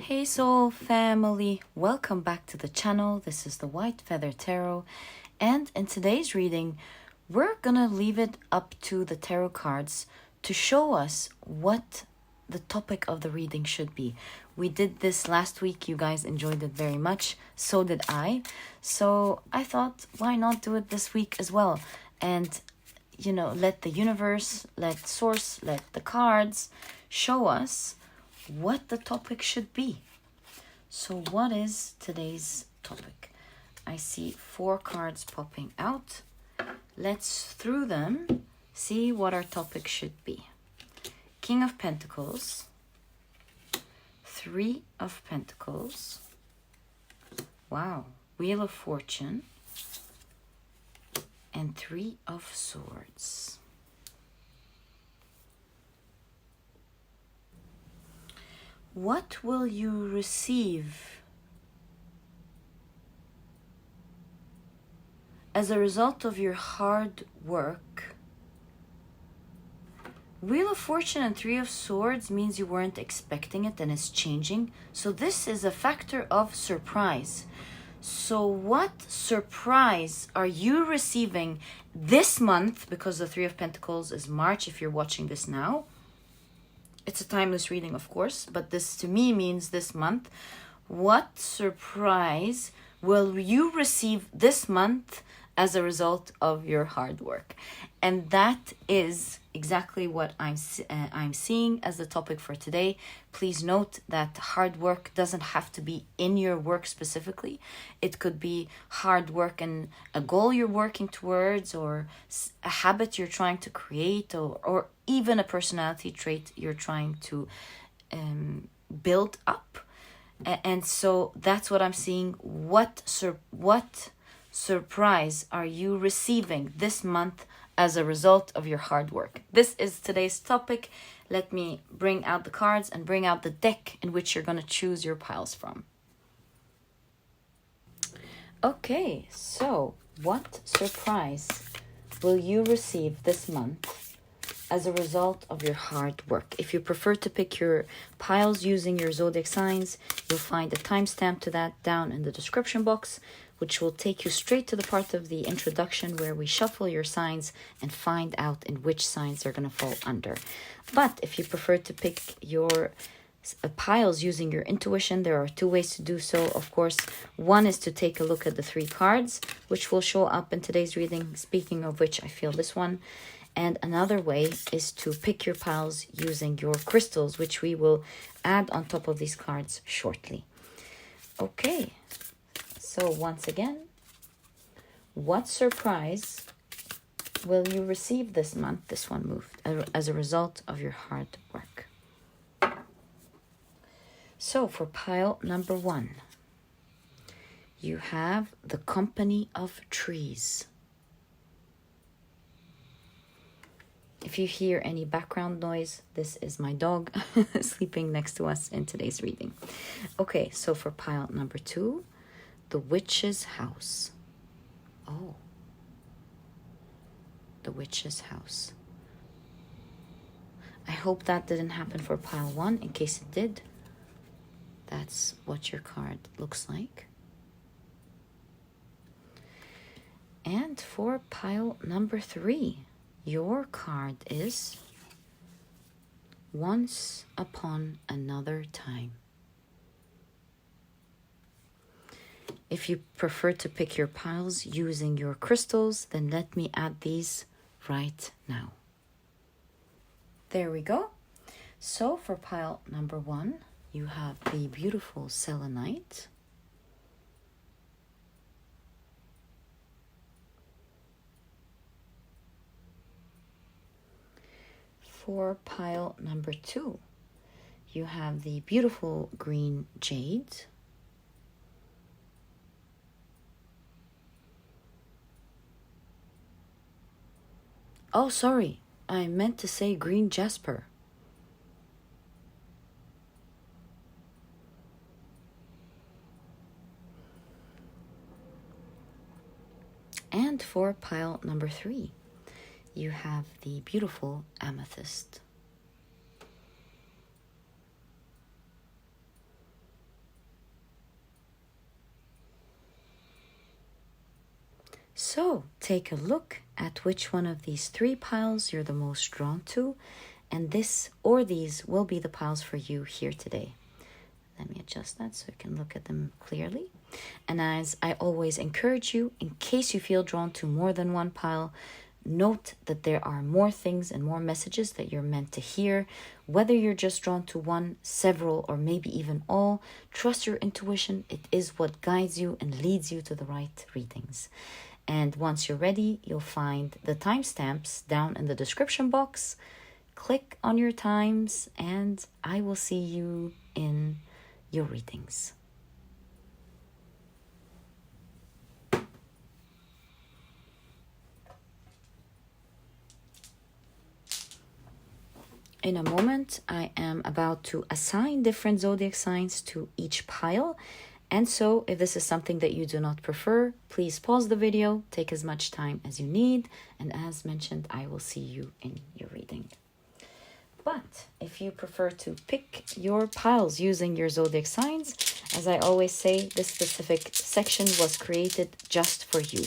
Hey soul family, welcome back to the channel. This is the White Feather Tarot, and in today's reading we're gonna leave it up to the tarot cards to show us what the topic of the reading should be. We did this last week, you guys enjoyed it very much, so did I. So I thought, why not do it this week as well? And let the universe, let source, let the cards show us what the topic should be. So what is today's topic? I see 4 cards popping out. Let's through them see what our topic should be. King of Pentacles, 3 of Pentacles, wow, Wheel of Fortune, and 3 of Swords. What will you receive as a result of your hard work? Wheel of Fortune and 3 of Swords means you weren't expecting it and it's changing. So this is a factor of surprise. So what surprise are you receiving this month? Because the 3 of Pentacles is March if you're watching this now. It's a timeless reading, of course, but this to me means this month. What surprise will you receive this month as a result of your hard work? And that is exactly what I'm seeing as the topic for today. Please note that hard work doesn't have to be in your work specifically. It could be hard work and a goal you're working towards, or a habit you're trying to create, or even a personality trait you're trying to build up. And so that's what I'm seeing. What surprise are you receiving this month as a result of your hard work? This is today's topic. Let me bring out the cards and bring out the deck in which you're going to choose your piles from. Okay, so what surprise will you receive this month as a result of your hard work? If you prefer to pick your piles using your zodiac signs, you'll find a timestamp to that down in the description box, which will take you straight to the part of the introduction where we shuffle your signs and find out in which signs they're going to fall under. But if you prefer to pick your piles using your intuition, there are 2 ways to do so. Of course, one is to take a look at the 3 cards, which will show up in today's reading, speaking of which I feel this one. And another way is to pick your piles using your crystals, which we will add on top of these cards shortly. Okay. So once again, what surprise will you receive this month? This one moved as a result of your hard work. So for pile number 1, you have the Company of Trees. If you hear any background noise, this is my dog sleeping next to us in today's reading. Okay, so for pile number 2, the Witch's House. Oh, the Witch's House. I hope that didn't happen for pile 1. In case it did, that's what your card looks like. And for pile number 3, your card is Once Upon Another Time. If you prefer to pick your piles using your crystals, then let me add these right now. There we go. So for pile number 1, you have the beautiful Selenite. For pile number 2, you have the beautiful green jade. Oh, sorry, I meant to say green Jasper. And for pile number 3, you have the beautiful Amethyst. So take a look at which one of these 3 piles you're the most drawn to, and this or these will be the piles for you here today. Let me adjust that so you can look at them clearly. And as I always encourage you, in case you feel drawn to more than one pile, note that there are more things and more messages that you're meant to hear. Whether you're just drawn to one, several, or maybe even all, trust your intuition. It is what guides you and leads you to the right readings. And once you're ready, you'll find the timestamps down in the description box. Click on your times and I will see you in your readings. In a moment, I am about to assign different zodiac signs to each pile. And so if this is something that you do not prefer, please pause the video, take as much time as you need. And as mentioned, I will see you in your reading. But if you prefer to pick your piles using your zodiac signs, as I always say, this specific section was created just for you.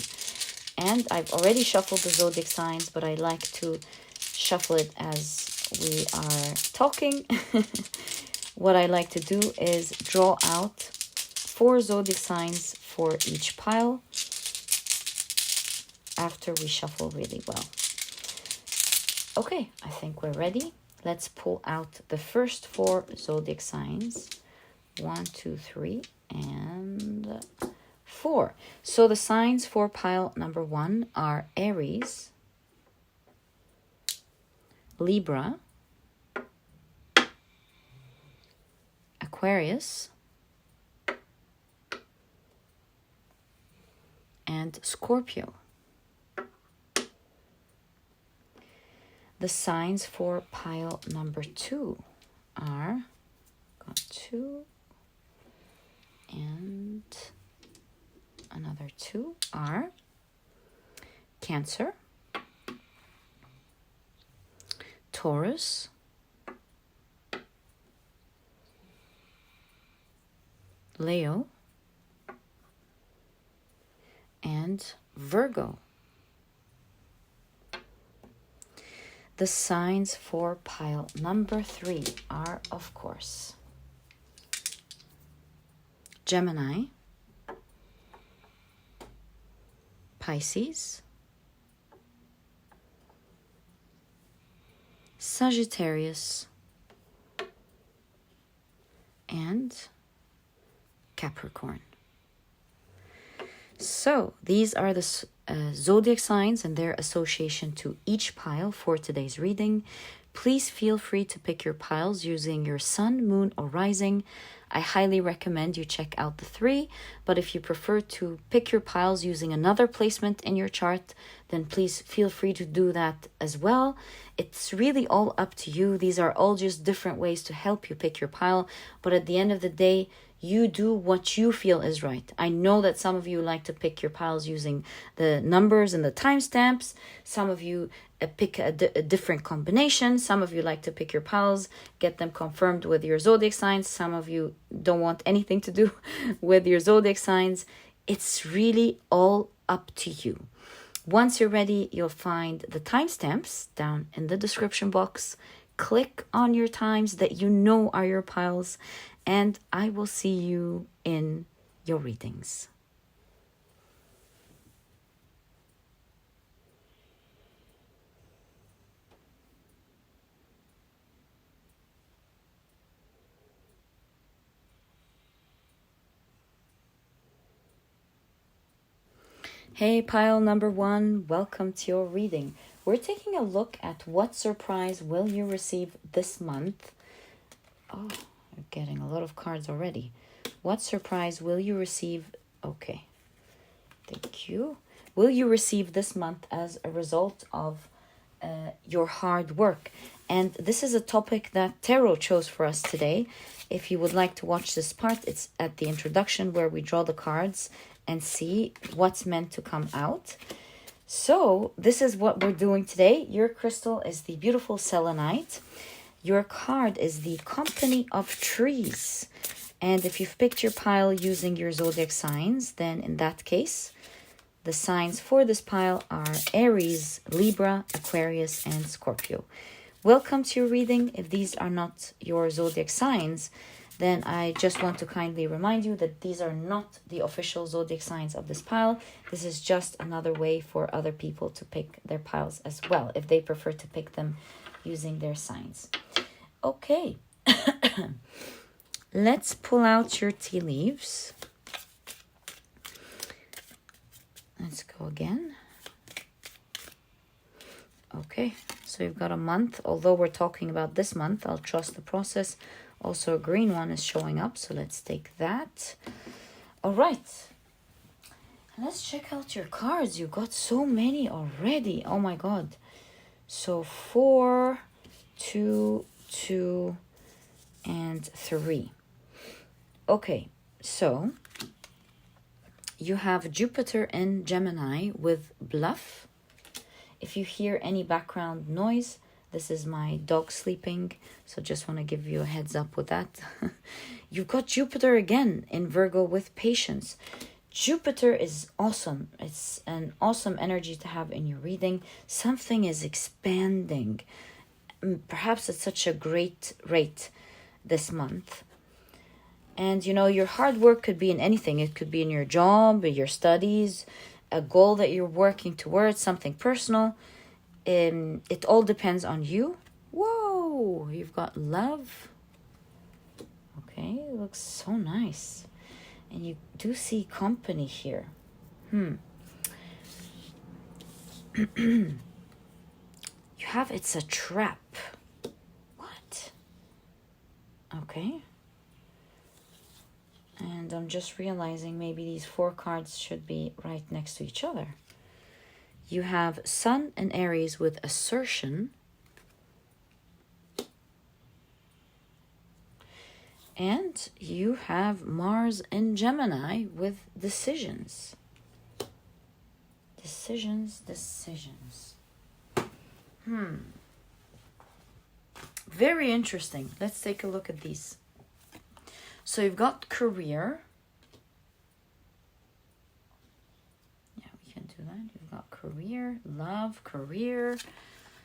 And I've already shuffled the zodiac signs, but I like to shuffle it as we are talking. What I like to do is draw out 4 zodiac signs for each pile after we shuffle really well. Okay, I think we're ready. Let's pull out the first 4 zodiac signs. 1, 2, 3, and 4. So the signs for pile number 1 are Aries, Libra, Aquarius, and Scorpio. The signs for pile number 2 are, got 2 and another 2 are Cancer, Taurus, Leo, and Virgo. The signs for pile number 3 are, of course, Gemini, Pisces, Sagittarius, and Capricorn. So these are the zodiac signs and their association to each pile for today's reading. Please feel free to pick your piles using your sun, moon, or rising. I highly recommend you check out the 3, but if you prefer to pick your piles using another placement in your chart, then please feel free to do that as well. It's really all up to you. These are all just different ways to help you pick your pile, but at the end of the day, you do what you feel is right. I know that some of you like to pick your piles using the numbers and the timestamps. Some of you pick a different combination. Some of you like to pick your piles, get them confirmed with your zodiac signs. Some of you don't want anything to do with your zodiac signs. It's really all up to you. Once you're ready, you'll find the timestamps down in the description box. Click on your times that you know are your piles, and I will see you in your readings. Hey, pile number 1, welcome to your reading. We're taking a look at what surprise will you receive this month. Oh, you're getting a lot of cards already. What surprise will you receive? Okay, thank you. Will you receive this month as a result of your hard work? And this is a topic that Tarot chose for us today. If you would like to watch this part, it's at the introduction where we draw the cards and see what's meant to come out. So this is what we're doing today. Your crystal is the beautiful Selenite. Your card is the Company of Trees. And if you've picked your pile using your zodiac signs, then in that case, The signs for this pile are Aries, Libra, Aquarius, and Scorpio. Welcome to your reading. If these are not your zodiac signs, then I just want to kindly remind you that these are not the official zodiac signs of this pile. This is just another way for other people to pick their piles as well, if they prefer to pick them using their signs. Okay, let's pull out your tea leaves. Let's go again. Okay, so you've got a month. Although we're talking about this month, I'll trust the process. Also, a green one is showing up, so let's take that. All right. Let's check out your cards. You got so many already. Oh my God. So 4, 2, 2, and 3. Okay, so you have Jupiter in Gemini with bluff. If you hear any background noise, this is my dog sleeping, so just want to give you a heads up with that. You've got Jupiter again in Virgo with patience. Jupiter is awesome. It's an awesome energy to have in your reading. Something is expanding, perhaps at such a great rate this month. And, you know, your hard work could be in anything. It could be in your job, your studies, a goal that you're working towards, something personal. It all depends on you. Whoa, you've got love. Okay, it looks so nice. And you do see company here. You have, it's a trap. What? Okay. And I'm just realizing maybe these 4 cards should be right next to each other. You have Sun and Aries with assertion. And you have Mars and Gemini with decisions. Decisions. Very interesting. Let's take a look at these. So you've got career. Yeah, we can do that. You've got career, love, career,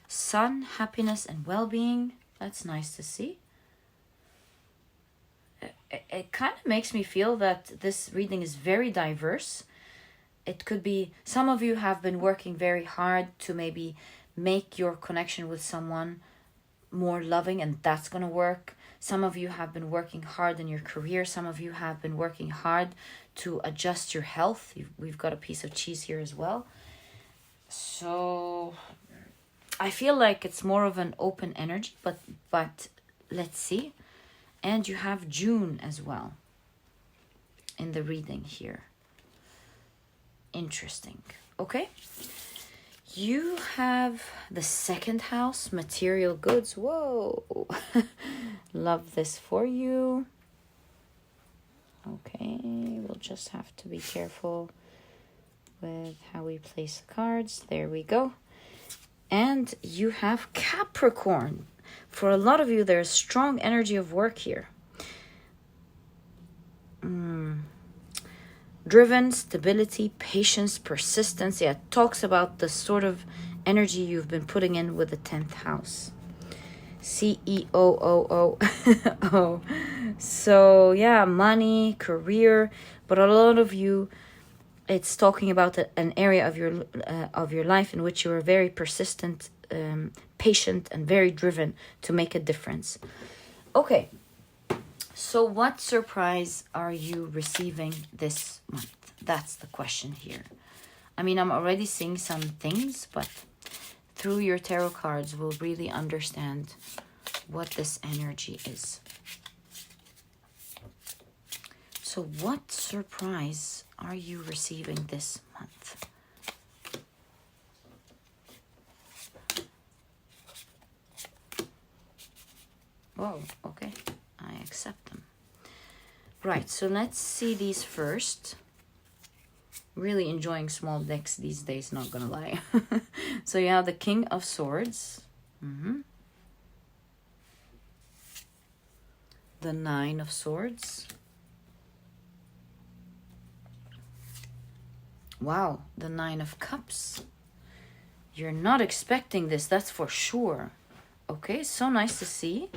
sun, happiness, and well-being. That's nice to see. It kind of makes me feel that this reading is very diverse. It could be, some of you have been working very hard to maybe make your connection with someone more loving, and that's going to work. Some of you have been working hard in your career. Some of you have been working hard to adjust your health. We've got a piece of cheese here as well. So I feel like it's more of an open energy, but let's see. And you have June as well in the reading here. Interesting. Okay. You have the 2nd house, material goods. Whoa. Love this for you. Okay. We'll just have to be careful with how we place the cards. There we go. And you have Capricorn. For a lot of you, there's strong energy of work here. Driven, stability, patience, persistence. Yeah, it talks about the sort of energy you've been putting in with the 10th house. CEOOO. So yeah, money, career, but a lot of you, it's talking about an area of your life in which you are very persistent, patient, and very driven to make a difference. Okay. So what surprise are you receiving this month? That's the question here. I mean, I'm already seeing some things, but through your tarot cards, we'll really understand what this energy is. So what surprise are you receiving this month? Whoa, okay. I accept them. Right, so let's see these first. Really enjoying small decks these days, not gonna lie. So you have the King of Swords. The 9 of Swords. Wow, the Nine of Cups. You're not expecting this, that's for sure. Okay, so nice to see.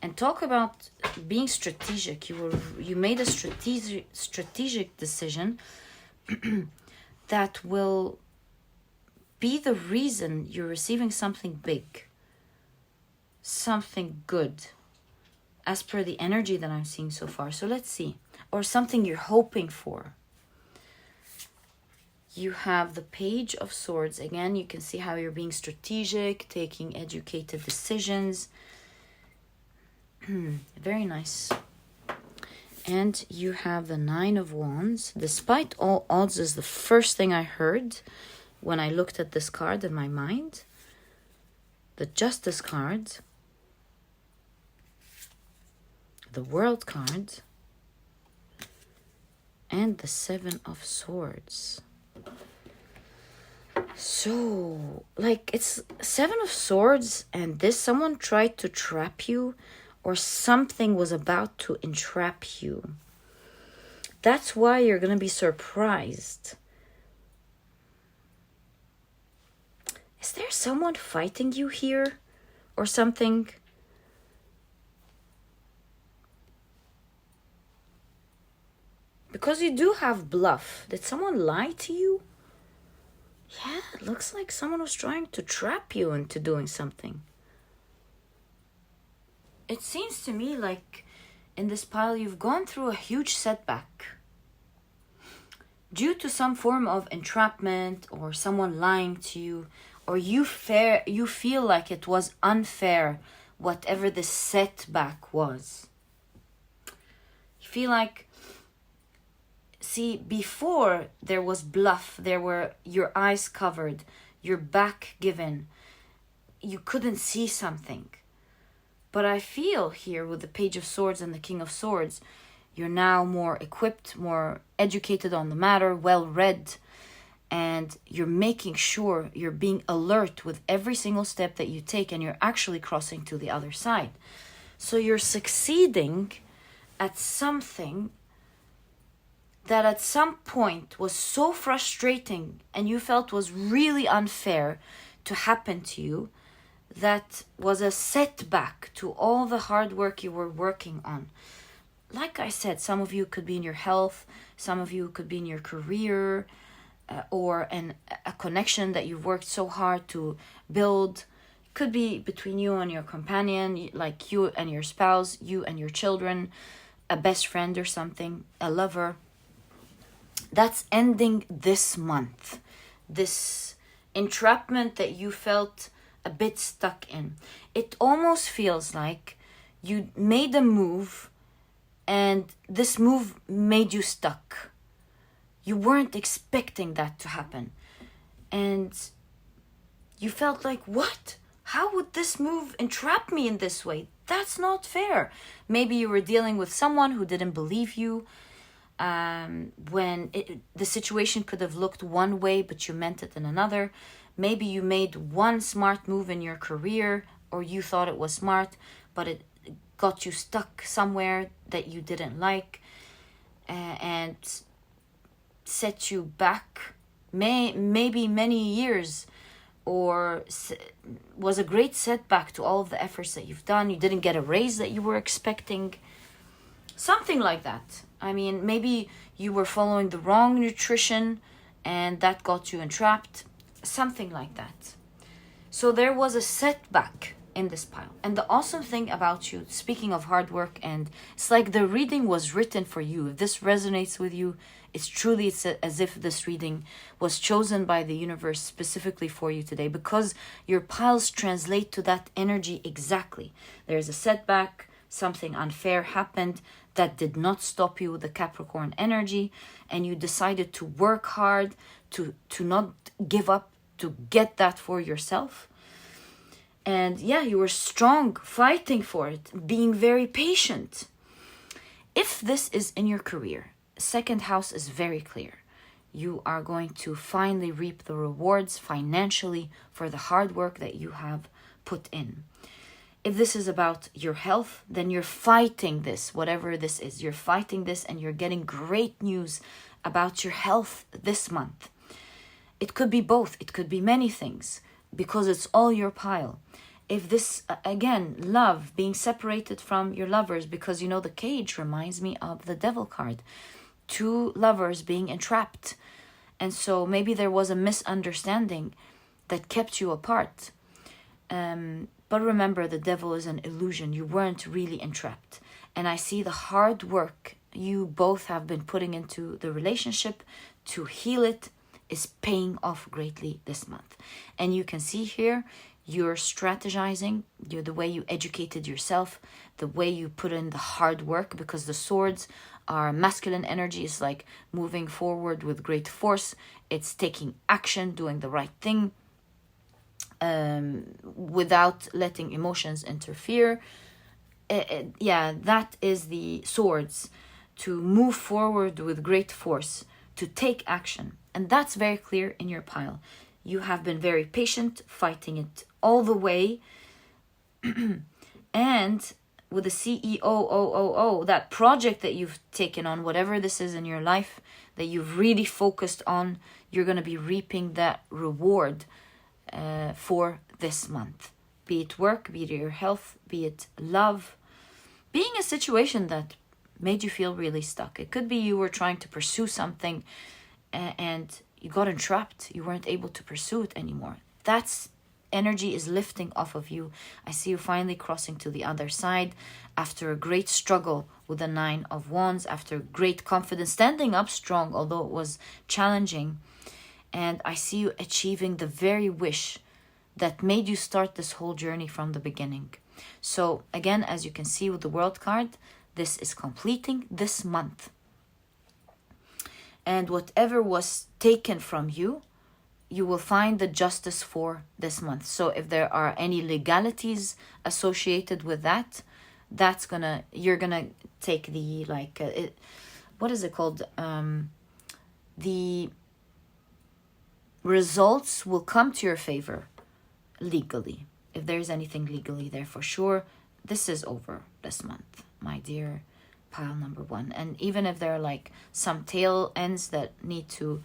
And talk about being strategic. You made a strategic decision that will be the reason you're receiving something big, something good, as per the energy that I'm seeing so far. So let's see. Or something you're hoping for. You have the Page of Swords. Again, you can see how you're being strategic, taking educated decisions. Very nice. And you have the Nine of Wands. Despite all odds is the first thing I heard when I looked at this card in my mind. The Justice card. The World card. And the Seven of Swords. So, like, it's Seven of Swords and this, someone tried to trap you or something was about to entrap you. That's why you're going to be surprised. Is there someone fighting you here or something? Because you do have bluff. Did someone lie to you? Yeah, it looks like someone was trying to trap you into doing something. It seems to me like in this pile you've gone through a huge setback due to some form of entrapment or someone lying to you, or you feel like it was unfair, whatever the setback was. You feel like, see, before there was bluff, there were your eyes covered, your back given, you couldn't see something. But I feel here with the Page of Swords and the King of Swords, you're now more equipped, more educated on the matter, well-read, and you're making sure you're being alert with every single step that you take, and you're actually crossing to the other side. So you're succeeding at something that at some point was so frustrating and you felt was really unfair to happen to you, that was a setback to all the hard work you were working on. Like I said, some of you could be in your health, some of you could be in your career, or a connection that you've worked so hard to build. Could be between you and your companion, like you and your spouse, you and your children, a best friend or something, a lover. That's ending this month. This entrapment that you felt a bit stuck in. It almost feels like you made a move and this move made you stuck. You weren't expecting that to happen. And you felt like, what? How would this move entrap me in this way? That's not fair. Maybe you were dealing with someone who didn't believe you, when the situation could have looked one way, but you meant it in another. Maybe you made one smart move in your career, or you thought it was smart, but it got you stuck somewhere that you didn't like, and set you back maybe many years, or was a great setback to all of the efforts that you've done. You didn't get a raise that you were expecting. Something like that. I mean, maybe you were following the wrong nutrition and that got you entrapped. Something like that. So there was a setback in this pile. And the awesome thing about you, speaking of hard work, and it's like the reading was written for you. If this resonates with you, it's as if this reading was chosen by the universe specifically for you today, because your piles translate to that energy exactly. There's a setback, something unfair happened that did not stop you with the Capricorn energy, and you decided to work hard, to not give up, to get that for yourself. And yeah, you were strong, fighting for it, being very patient. If this is in your career, second house is very clear. You are going to finally reap the rewards financially for the hard work that you have put in. If this is about your health, then you're fighting this, whatever this is. You're fighting this and you're getting great news about your health this month. It could be both. It could be many things because it's all your pile. If this, again, love, being separated from your lovers, because you know the cage reminds me of the devil card. Two lovers being entrapped. And so maybe there was a misunderstanding that kept you apart. But remember, the devil is an illusion. You weren't really entrapped. And I see the hard work you both have been putting into the relationship to heal it is paying off greatly this month. And you can see here, you're strategizing, the way you educated yourself, the way you put in the hard work, because the swords are masculine energy. Is like moving forward with great force. It's taking action, doing the right thing, without letting emotions interfere. That is the swords, to move forward with great force, to take action. And that's very clear in your pile. You have been very patient, fighting it all the way. And with the CEO, that project that you've taken on, whatever this is in your life that you've really focused on, you're going to be reaping that reward for this month. Be it work, be it your health, be it love, being a situation that made you feel really stuck. It could be you were trying to pursue something and you got entrapped. You weren't able to pursue it anymore. That's energy is lifting off of you. I see you finally crossing to the other side after a great struggle with the 9 of Wands, after great confidence, standing up strong, although it was challenging. And I see you achieving the very wish that made you start this whole journey from the beginning. So again, as you can see with the World card, this is completing this month. And whatever was taken from you, you will find the justice for this month. So if there are any legalities associated with that, you're gonna take the what is it called? The results will come to your favor legally. If there's anything legally there, for sure, this is over this month, my dear pile number 1. And even if there are some tail ends that need to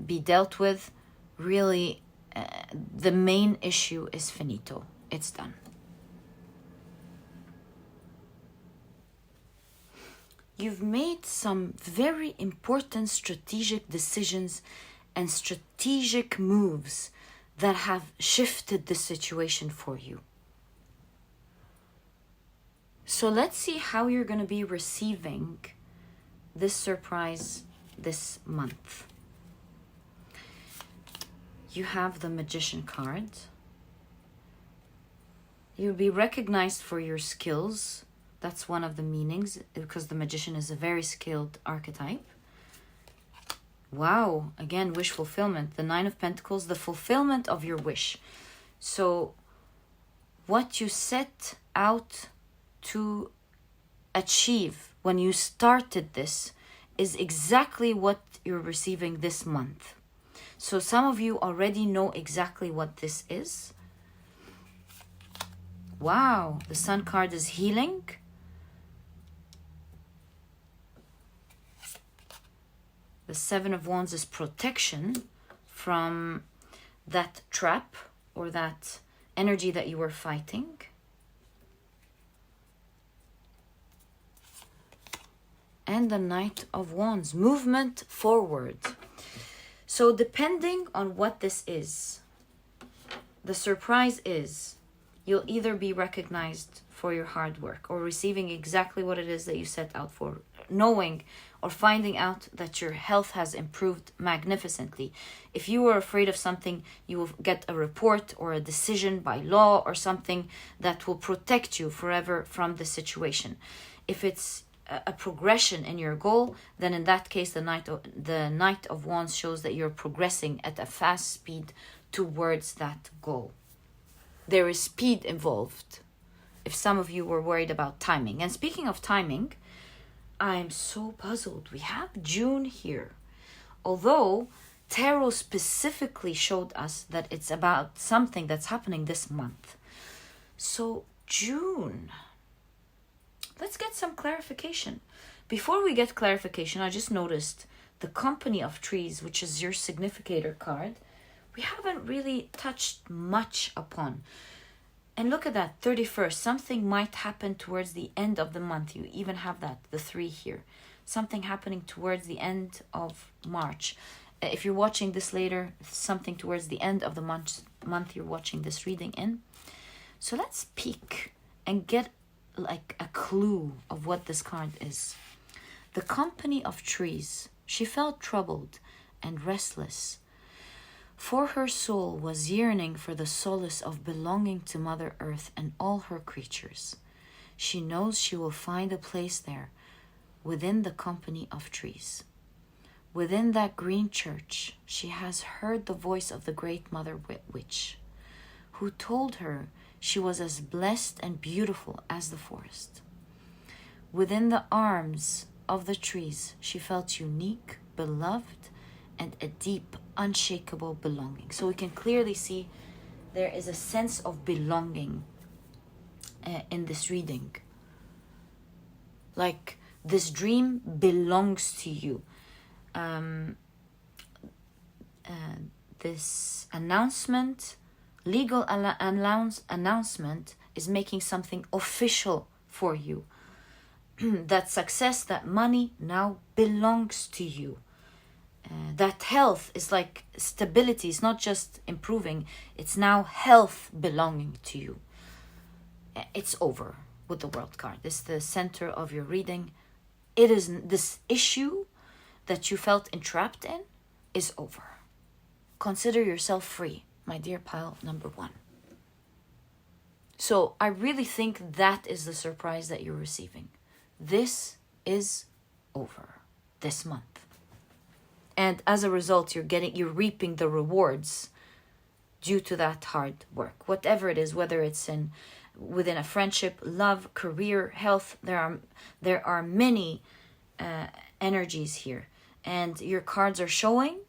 be dealt with, really the main issue is finito. It's done. You've made some very important strategic decisions and strategic moves that have shifted the situation for you. So let's see how you're going to be receiving this surprise this month. You have the Magician card. You'll be recognized for your skills. That's one of the meanings, because the Magician is a very skilled archetype. Wow, again, wish fulfillment. The 9 of Pentacles, the fulfillment of your wish. So what you set out to achieve when you started this is exactly what you're receiving this month. So some of you already know exactly what this is. Wow, the Sun card is healing. The 7 of Wands is protection from that trap or that energy that you were fighting. And the Knight of Wands, movement forward. So depending on what this is, the surprise is you'll either be recognized for your hard work or receiving exactly what it is that you set out for, knowing or finding out that your health has improved magnificently. If you were afraid of something, you will get a report or a decision by law or something that will protect you forever from the situation. If it's a progression in your goal, then in that case the Knight of Wands shows that you're progressing at a fast speed towards that goal. There is speed involved, if some of you were worried about timing. And speaking of timing, I'm so puzzled. We have June here. Although Tarot specifically showed us that it's about something that's happening this month. So June. Let's get some clarification. Before we get clarification, I just noticed the company of trees, which is your significator card, we haven't really touched much upon. And look at that, 31st. Something might happen towards the end of the month. You even have that, the 3 here. Something happening towards the end of March. If you're watching this later, something towards the end of the month you're watching this reading in. So let's peek and get like a clue of what this card is. The company of trees. She felt troubled and restless, for her soul was yearning for the solace of belonging to Mother Earth and all her creatures. She knows she will find a place there, within the company of trees. Within that green church, she has heard the voice of the great Mother Witch, who told her she was as blessed and beautiful as the forest. Within the arms of the trees, she felt unique, beloved, and a deep, unshakable belonging. So we can clearly see there is a sense of belonging in this reading. Like this dream belongs to you. This announcement, legal announcement, is making something official for you. That success, that money now belongs to you. That health is like stability. It's not just improving. It's now health belonging to you. It's over with the World card. This is the center of your reading. It is this issue that you felt entrapped in is over. Consider yourself free, my dear pile number 1. So I really think that is the surprise that you're receiving. This is over this month. And as a result, you're reaping the rewards due to that hard work. Whatever it is, whether it's within a friendship, love, career, health, there are many energies here. And your cards are showing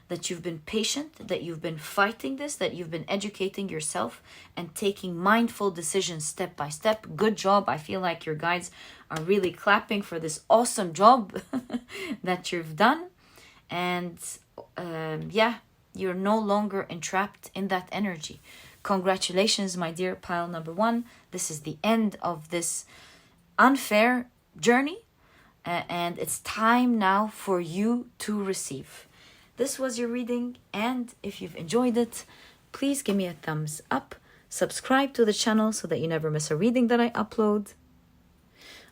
that you've been patient, that you've been fighting this, that you've been educating yourself and taking mindful decisions step by step. Good job. I feel like your guides are really clapping for this awesome job that you've done. And you're no longer entrapped in that energy. Congratulations, my dear pile number 1. This is the end of this unfair journey. And it's time now for you to receive. This was your reading. And if you've enjoyed it, please give me a thumbs up. Subscribe to the channel so that you never miss a reading that I upload.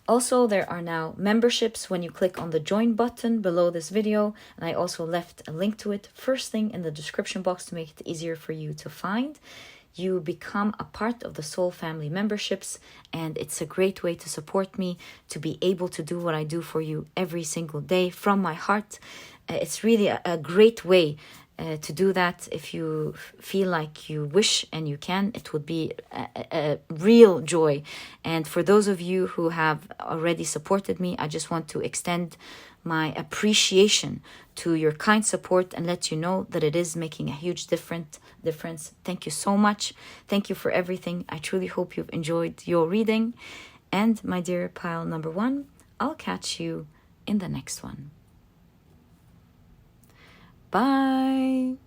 Also, there are now memberships when you click on the join button below this video. And I also left a link to it first thing in the description box to make it easier for you to find. You become a part of the Soul Family memberships, and it's a great way to support me to be able to do what I do for you every single day from my heart. It's really a great way to do that. If you feel like you wish and you can, it would be a real joy. And for those of you who have already supported me, I just want to extend my appreciation to your kind support and let you know that it is making a huge difference. Thank you so much. Thank you for everything. I truly hope you've enjoyed your reading. And my dear pile number 1, I'll catch you in the next one. Bye.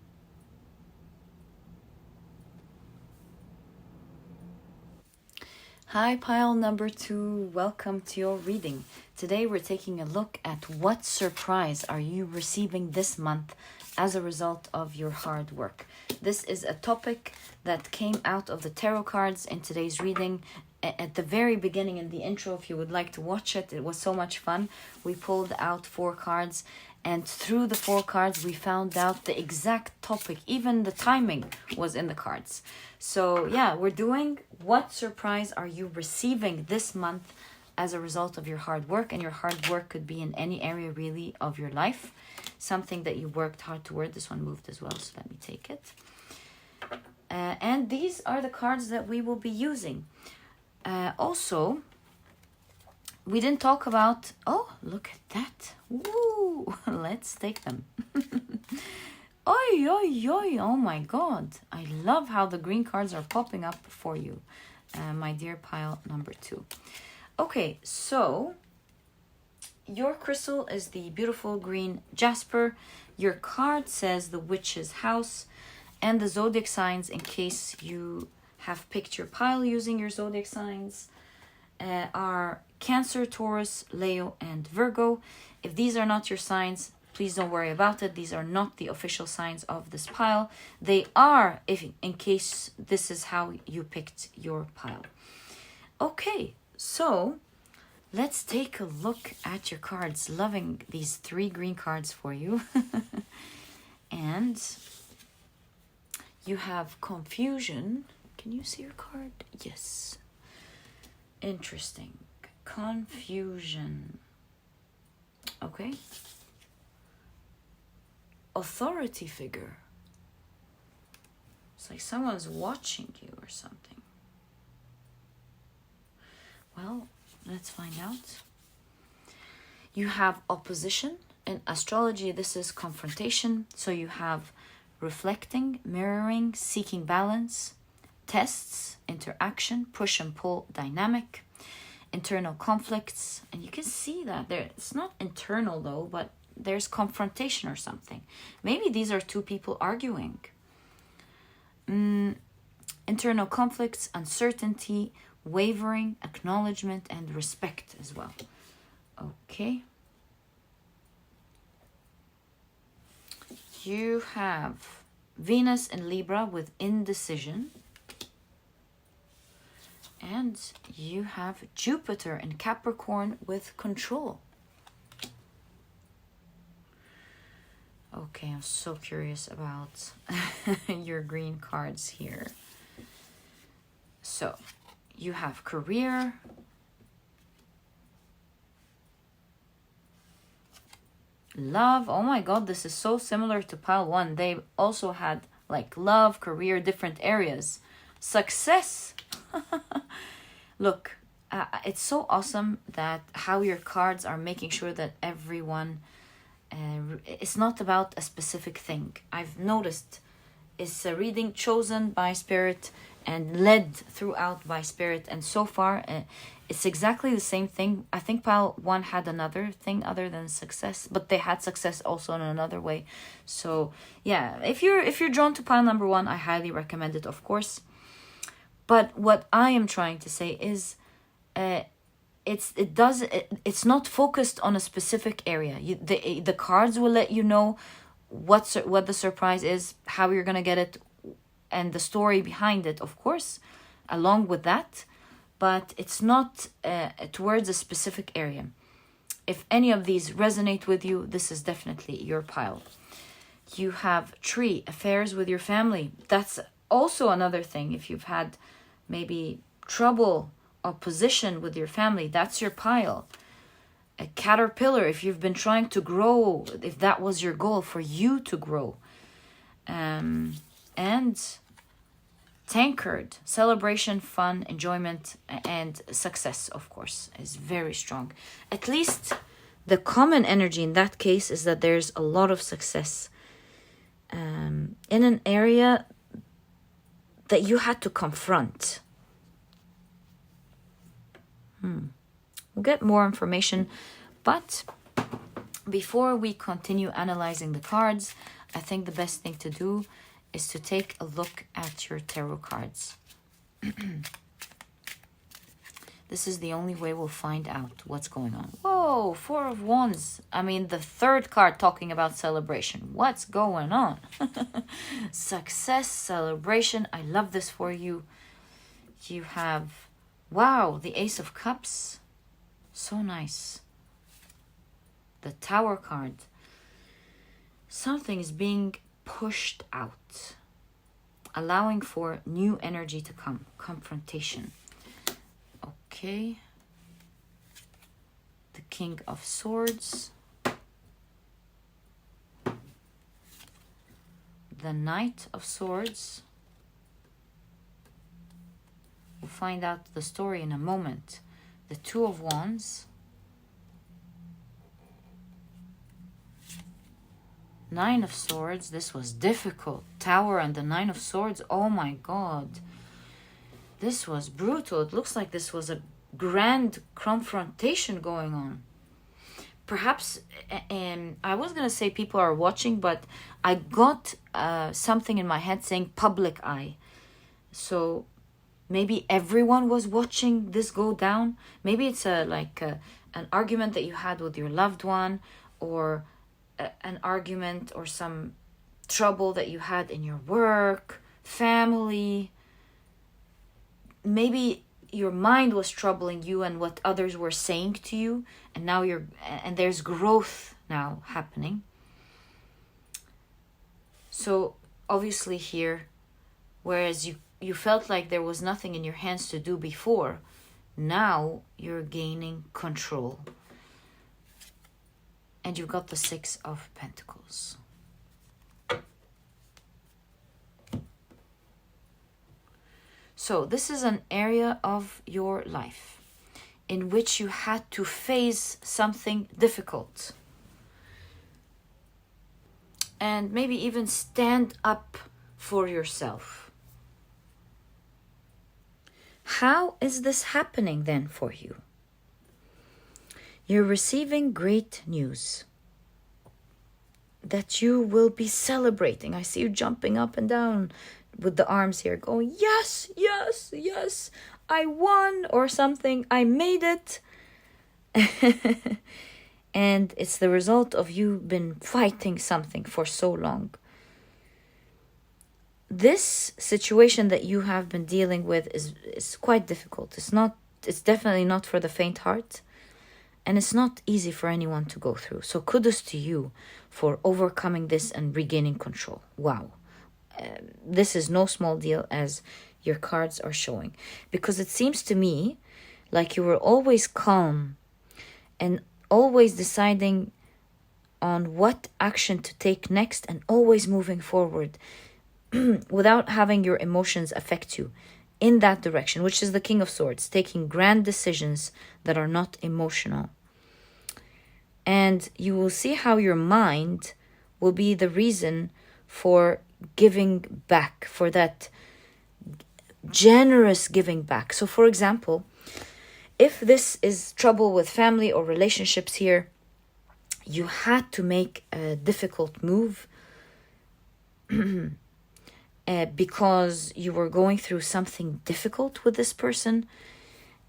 Hi, pile number 2. Welcome to your reading. Today we're taking a look at what surprise are you receiving this month as a result of your hard work. This is a topic that came out of the tarot cards in today's reading. At the very beginning in the intro, if you would like to watch it, it was so much fun. We pulled out 4 cards, and through the 4 cards we found out the exact topic. Even the timing was in the cards. So yeah, we're doing what surprise are you receiving this month as a result of your hard work. And your hard work could be in any area really of your life, something that you worked hard toward. This one moved as well, so let me take it. And these are the cards that we will be using. Also, we didn't talk about... Oh, look at that. Woo! Let's take them. Oi, oi, oi. Oh my god. I love how the green cards are popping up for you. my dear pile number 2. Okay, so your crystal is the beautiful green Jasper. Your card says the witch's house, and the zodiac signs, in case you have picked your pile using your zodiac signs, are Cancer, Taurus, Leo, and Virgo. If these are not your signs, please don't worry about it. These are not the official signs of this pile. They are, if in case this is how you picked your pile. Okay, so let's take a look at your cards. Loving these 3 green cards for you. And you have confusion. Can you see your card? Yes. Interesting. Confusion. Okay. Authority figure. It's like someone's watching you or something. Well, let's find out. You have opposition. In astrology, this is confrontation. So you have reflecting, mirroring, seeking balance, tests, interaction, push and pull dynamic, internal conflicts. And you can see that there. It's not internal though, but there's confrontation or something. Maybe these are 2 people arguing. Internal conflicts, uncertainty, wavering, acknowledgement, and respect as well. Okay. You have Venus in Libra with indecision. And you have Jupiter in Capricorn with control. Okay, I'm so curious about your green cards here. So, you have career, love. Oh my god, this is so similar to pile 1. They also had like love, career, different areas. Success. Look, it's so awesome that how your cards are making sure that everyone, it's not about a specific thing. I've noticed it's a reading chosen by Spirit and led throughout by Spirit, and so far it's exactly the same thing. I think pile 1 had another thing other than success, but they had success also in another way. So yeah, if you're drawn to pile number 1, I highly recommend it, of course. But what I am trying to say is, it's not focused on a specific area. The cards will let you know what the surprise is, how you're gonna get it, and the story behind it, of course, along with that. But it's not towards a specific area. If any of these resonate with you, this is definitely your pile. You have tree, affairs with your family. That's also another thing. If you've had maybe trouble, opposition with your family, that's your pile. A caterpillar, if you've been trying to grow, if that was your goal for you to grow. And tankard, celebration, fun, enjoyment, and success, of course, is very strong. At least the common energy in that case is that there's a lot of success in an area that you had to confront. We'll get more information, but before we continue analyzing the cards, I think the best thing to do is to take a look at your tarot cards. This is the only way we'll find out what's going on. Whoa, 4 of Wands. I mean, the 3rd card talking about celebration. What's going on? Success, celebration. I love this for you. You have, wow, the Ace of Cups. So nice. The Tower card. Something is being pushed out, allowing for new energy to come. Confrontation. Okay. The King of Swords. The Knight of Swords. We'll find out the story in a moment. The 2 of Wands. 9 of Swords. This was difficult. Tower and the 9 of Swords. Oh my god. This was brutal. It looks like this was a grand confrontation going on. Perhaps, and I was going to say people are watching, but I got something in my head saying public eye. So maybe everyone was watching this go down. Maybe it's an argument that you had with your loved one, or an argument or some trouble that you had in your work, family. Maybe your mind was troubling you and what others were saying to you, and now there's growth now happening. So obviously here, whereas you felt like there was nothing in your hands to do before, now you're gaining control. And you've got the 6 of Pentacles. So this is an area of your life in which you had to face something difficult. And maybe even stand up for yourself. How is this happening then for you? You're receiving great news that you will be celebrating. I see you jumping up and down with the arms here, going, yes, yes, yes, I won, or something, I made it. And it's the result of you been fighting something for so long. This situation that you have been dealing with is quite difficult. It's definitely not for the faint heart, and it's not easy for anyone to go through. So kudos to you for overcoming this and regaining control. Wow. This is no small deal, as your cards are showing, because it seems to me like you were always calm and always deciding on what action to take next, and always moving forward without having your emotions affect you in that direction, which is the King of Swords, taking grand decisions that are not emotional. And you will see how your mind will be the reason for giving back, for that generous giving back. So for example, if this is trouble with family or relationships here, you had to make a difficult move because you were going through something difficult with this person,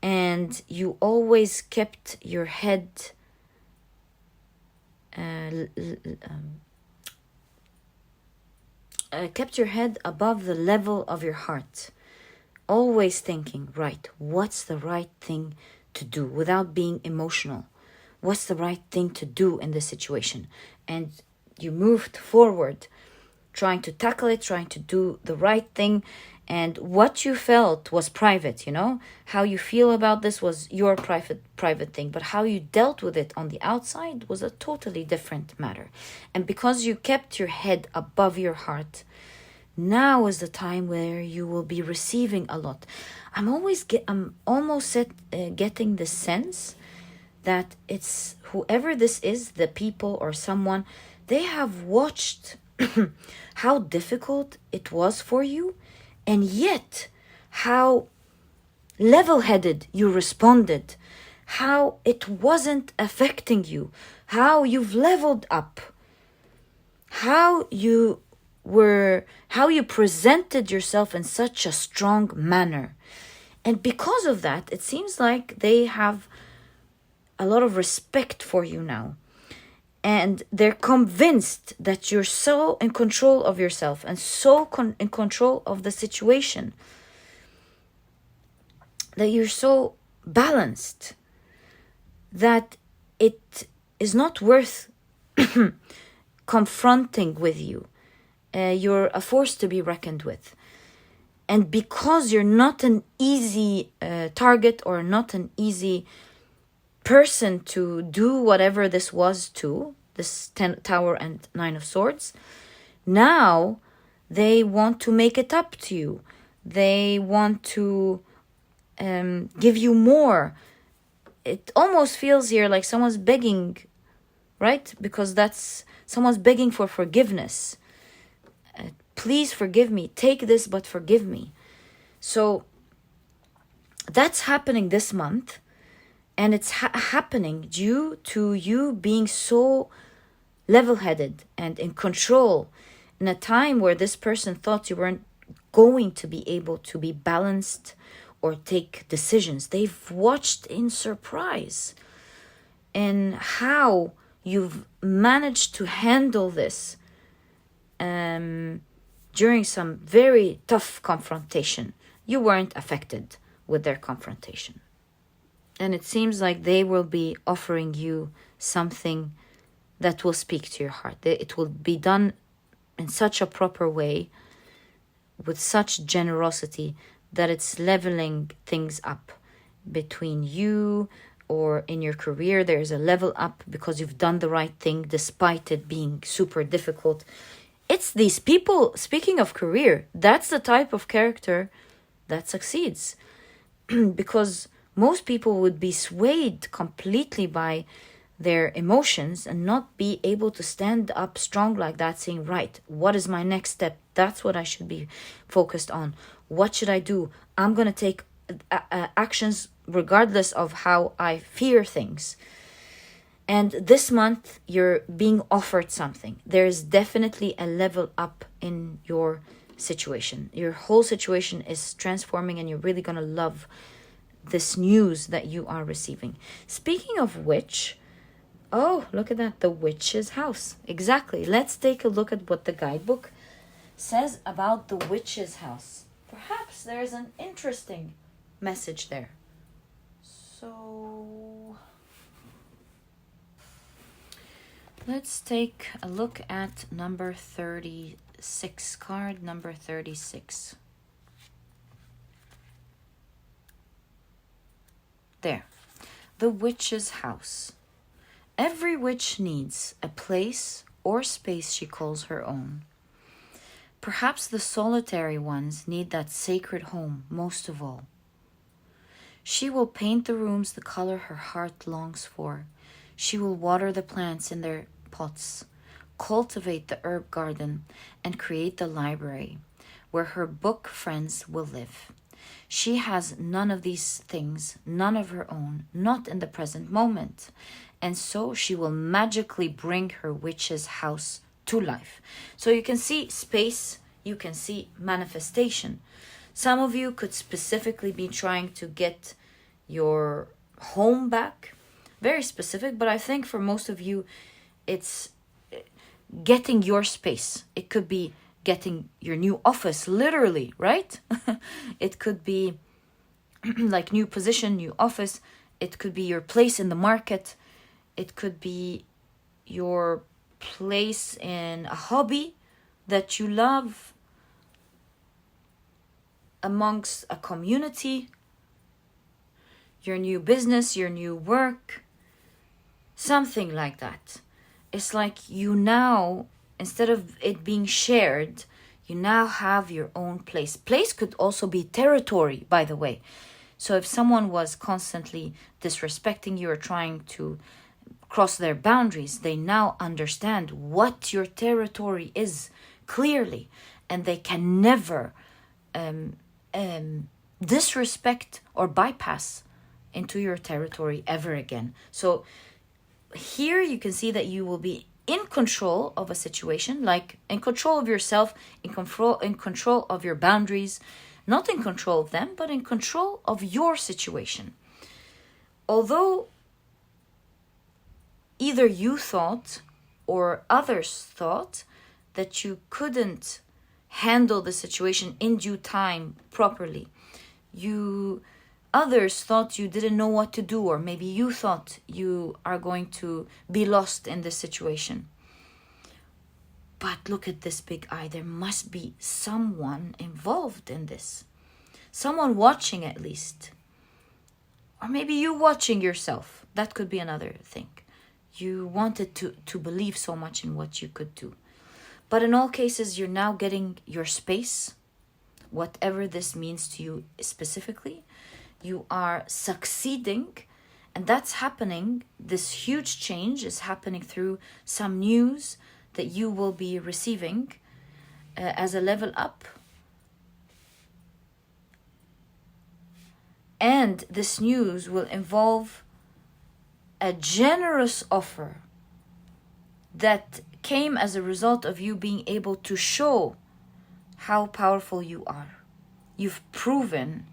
and you always kept your head above the level of your heart, always thinking, right, what's the right thing to do without being emotional? What's the right thing to do in this situation? And you moved forward, trying to tackle it, trying to do the right thing. And what you felt was private, How you feel about this was your private thing. But how you dealt with it on the outside was a totally different matter. And because you kept your head above your heart, now is the time where you will be receiving a lot. I'm almost getting the sense that it's whoever this is, the people or someone, they have watched how difficult it was for you, and yet how level-headed you responded, how it wasn't affecting you, how you've leveled up, how you presented yourself in such a strong manner. And because of that, it seems like they have a lot of respect for you now. And they're convinced that you're so in control of yourself and so in control of the situation, that you're so balanced, that it is not worth confronting with you. You're a force to be reckoned with. And because you're not an easy target, or not an easy person to do whatever this was to, this Tower and 9 of Swords, now they want to make it up to you. They want to give you more. It almost feels here like someone's begging, right? Because someone's begging for forgiveness. Please forgive me. Take this, but forgive me. So that's happening this month. And it's happening due to you being so level-headed and in control in a time where this person thought you weren't going to be able to be balanced or take decisions. They've watched in surprise and how you've managed to handle this during some very tough confrontation. You weren't affected with their confrontation. And it seems like they will be offering you something that will speak to your heart. It will be done in such a proper way, with such generosity, that it's leveling things up between you, or in your career. There's a level up because you've done the right thing despite it being super difficult. It's these people, speaking of career, that's the type of character that succeeds. Because most people would be swayed completely by their emotions and not be able to stand up strong like that, saying, right, what is my next step? That's what I should be focused on. What should I do? I'm going to take actions regardless of how I fear things. And this month, you're being offered something. There is definitely a level up in your situation. Your whole situation is transforming, and you're really going to love this news that you are receiving. Speaking of which, oh, look at that, the witch's house. Exactly. Let's take a look at what the guidebook says about the witch's house. Perhaps there's an interesting message there. So let's take a look at number 36, card number 36. There. The witch's house. Every witch needs a place or space she calls her own. Perhaps the solitary ones need that sacred home most of all. She will paint the rooms the color her heart longs for. She will water the plants in their pots, cultivate the herb garden, and create the library where her book friends will live. She has none of these things, none of her own, not in the present moment. And so she will magically bring her witch's house to life. So you can see space, you can see manifestation. Some of you could specifically be trying to get your home back. Very specific, but I think for most of you, it's getting your space. It could be getting your new office, literally, right? It could be like new position, new office. It could be your place in the market. It could be your place in a hobby that you love, amongst a community, your new business, your new work, something like that. It's like you now, instead of it being shared, you now have your own place. Place could also be territory, by the way. So if someone was constantly disrespecting you or trying to cross their boundaries, they now understand what your territory is clearly, and they can never disrespect or bypass into your territory ever again. So here you can see that you will be in control of a situation, like in control of yourself, in control of your boundaries, not in control of them, but in control of your situation. Although either you thought or others thought that you couldn't handle the situation in due time properly, others thought you didn't know what to do, or maybe you thought you are going to be lost in this situation. But look at this big eye. There must be someone involved in this. Someone watching, at least. Or maybe you watching yourself. That could be another thing. You wanted to believe so much in what you could do. But in all cases, you're now getting your space, whatever this means to you specifically. You are succeeding, and that's happening. This huge change is happening through some news that you will be receiving as a level up. And this news will involve a generous offer that came as a result of you being able to show how powerful you are. You've proven,